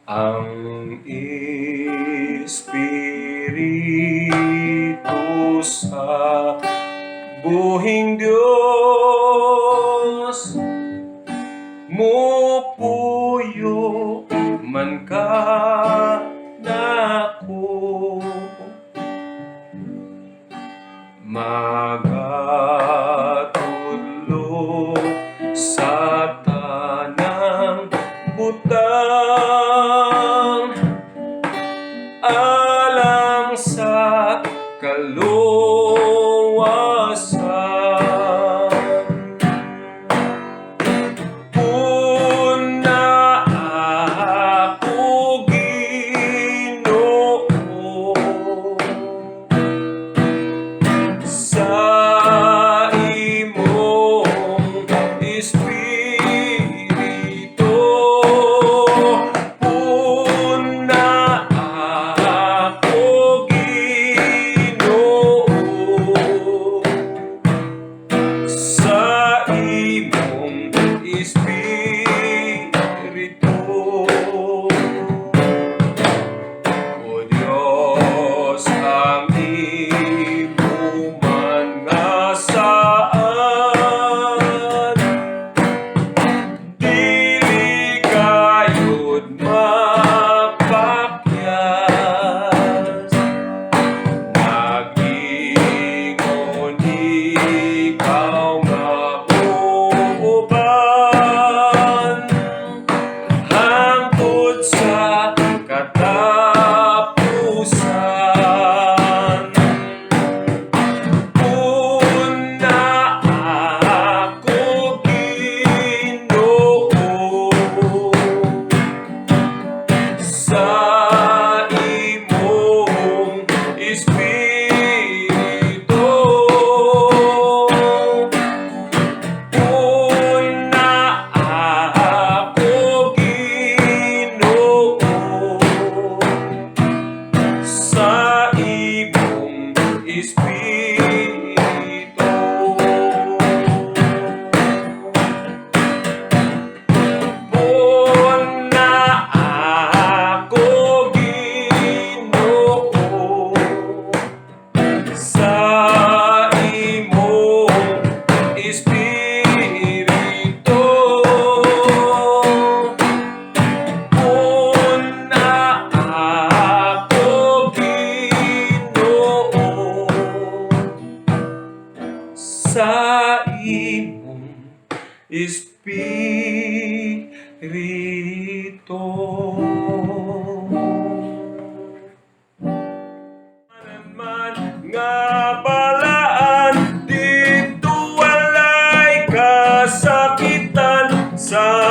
Ang Espiritu sa buhing Diyos, mupuyo man ka nako, magatudlo sa tanang butang, alang sa kaluwasan. Puna ako, Ginoo, sa imong Espiritu. Puna ako, Ginoo, sa imong Espiritu. O Diyos, ang imo man nga saan, dili kayod mapakyas. Nag-ingon ikaw nga uban, hangtod sa katapusan. Puna ako, Ginoo, sa imong Espiritu. Puna ako, Ginoo, sa imong Espiritu. Puna ako, Ginoo, sa imong Espiritu. Puna ako, Ginoo, sa imong Espiritu. Man nga balaan, dito walay kasakitan sa